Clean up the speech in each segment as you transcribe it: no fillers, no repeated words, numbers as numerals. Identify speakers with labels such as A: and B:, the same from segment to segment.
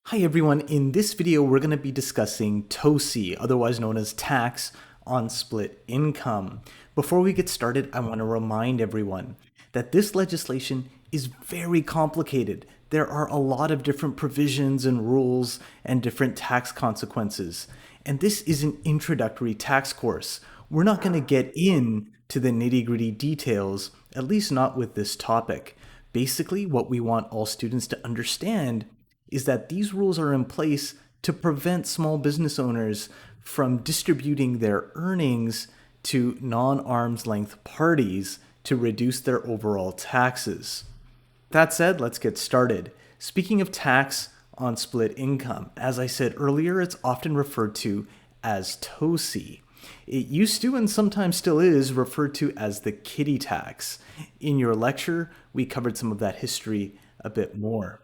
A: Hi everyone, in this video we're going to be discussing TOSI, otherwise known as tax on split income. Before we get started, I want to remind everyone that this legislation is very complicated. There are a lot of different provisions and rules and different tax consequences. And this is an introductory tax course. We're not going to get into the nitty-gritty details, at least not with this topic. Basically, what we want all students to understand is that these rules are in place to prevent small business owners from distributing their earnings to non-arm's length parties to reduce their overall taxes. That said, let's get started. Speaking of tax on split income, as I said earlier, it's often referred to as TOSI. It used to and sometimes still is referred to as the kiddie tax. In your lecture, we covered some of that history a bit more.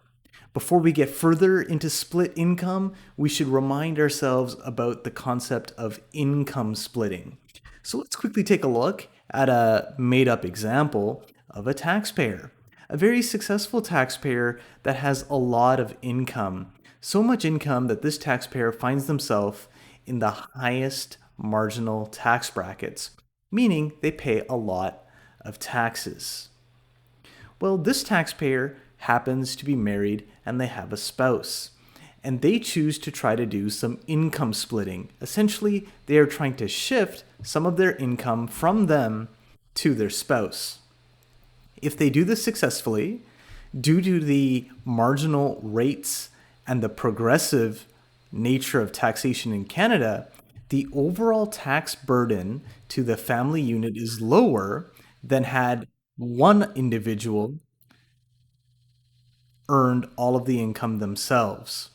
A: Before we get further into split income, we should remind ourselves about the concept of income splitting. So let's quickly take a look at a made-up example of a taxpayer. A very successful taxpayer that has a lot of income. So much income that this taxpayer finds themselves in the highest marginal tax brackets, meaning they pay a lot of taxes. Well, this taxpayer happens to be married and they have a spouse. And they choose to try to do some income splitting. Essentially, they are trying to shift some of their income from them to their spouse. If they do this successfully, due to the marginal rates and the progressive nature of taxation in Canada, the overall tax burden to the family unit is lower than had one individual earned all of the income themselves.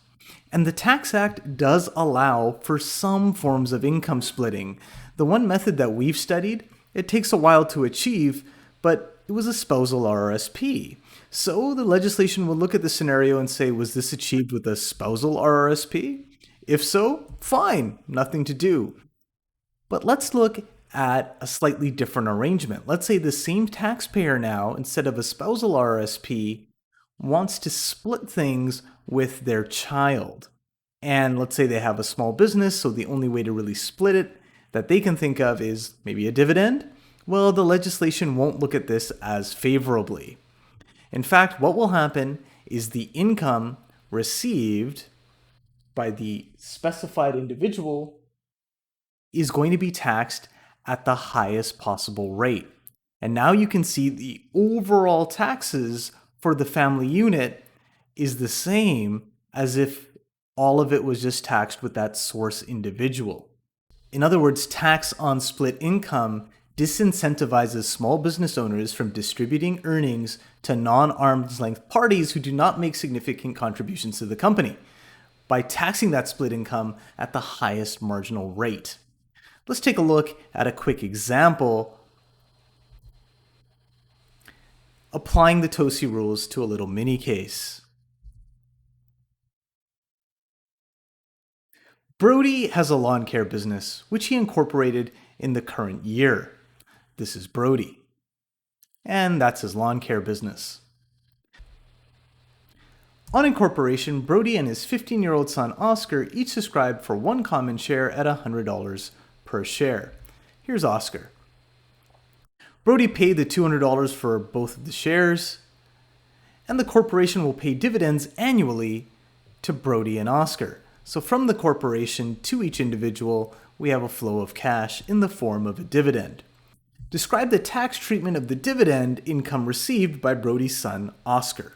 A: And the Tax Act does allow for some forms of income splitting. The one method that we've studied, it takes a while to achieve, but it was a spousal RRSP. So the legislation will look at the scenario and say, was this achieved with a spousal RRSP? If so, fine, nothing to do. But let's look at a slightly different arrangement. Let's say the same taxpayer now, instead of a spousal RRSP, wants to split things with their child. And let's say they have a small business, so the only way to really split it that they can think of is maybe a dividend. Well, the legislation won't look at this as favorably. In fact, what will happen is the income received by the specified individual is going to be taxed at the highest possible rate. And now you can see the overall taxes for the family unit is the same as if all of it was just taxed with that source individual. In other words, tax on split income disincentivizes small business owners from distributing earnings to non-arm's length parties who do not make significant contributions to the company by taxing that split income at the highest marginal rate. Let's take a look at a quick example applying the TOSI rules to a little mini case. Brody has a lawn care business, which he incorporated in the current year. This is Brody. And that's his lawn care business. On incorporation, Brody and his 15-year-old son Oscar each subscribed for one common share at $100 per share. Here's Oscar. Brody paid the $200 for both of the shares, and the corporation will pay dividends annually to Brody and Oscar. So from the corporation to each individual, we have a flow of cash in the form of a dividend. Describe the tax treatment of the dividend income received by Brody's son, Oscar.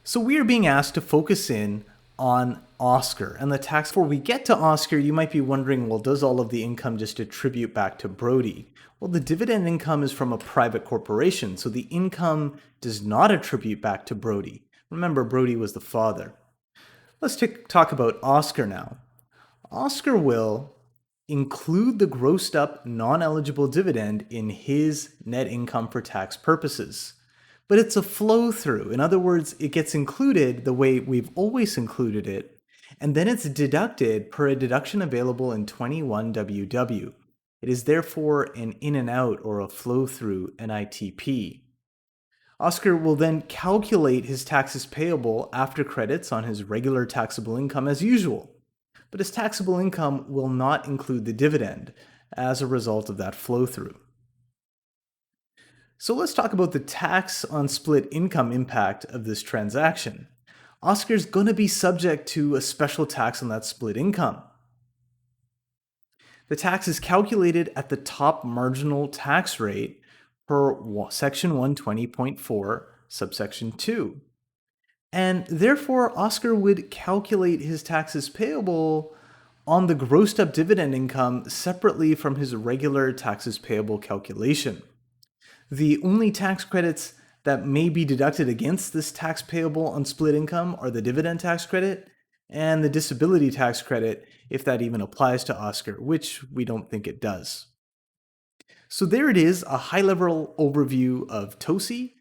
A: So we are being asked to focus in on Oscar and the tax. Before we get to Oscar, you might be wondering, well, does all of the income just attribute back to Brody? Well, the dividend income is from a private corporation, so the income does not attribute back to Brody. Remember, Brody was the father. Let's talk about Oscar now. Oscar will include the grossed up non-eligible dividend in his net income for tax purposes. But it's a flow through. In other words, it gets included the way we've always included it, and then it's deducted per a deduction available in 21WW. It is therefore an in and out or a flow through NITP. Oscar will then calculate his taxes payable after credits on his regular taxable income as usual, but his taxable income will not include the dividend as a result of that flow through. So let's talk about the tax on split income impact of this transaction. Oscar's going to be subject to a special tax on that split income. The tax is calculated at the top marginal tax rate per section 120.4, subsection 2. And therefore, Oscar would calculate his taxes payable on the grossed up dividend income separately from his regular taxes payable calculation. The only tax credits that may be deducted against this tax payable on split income are the dividend tax credit and the disability tax credit, if that even applies to Oscar, which we don't think it does. So there it is, a high-level overview of TOSI.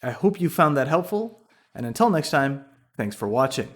A: I hope you found that helpful, and until next time, thanks for watching.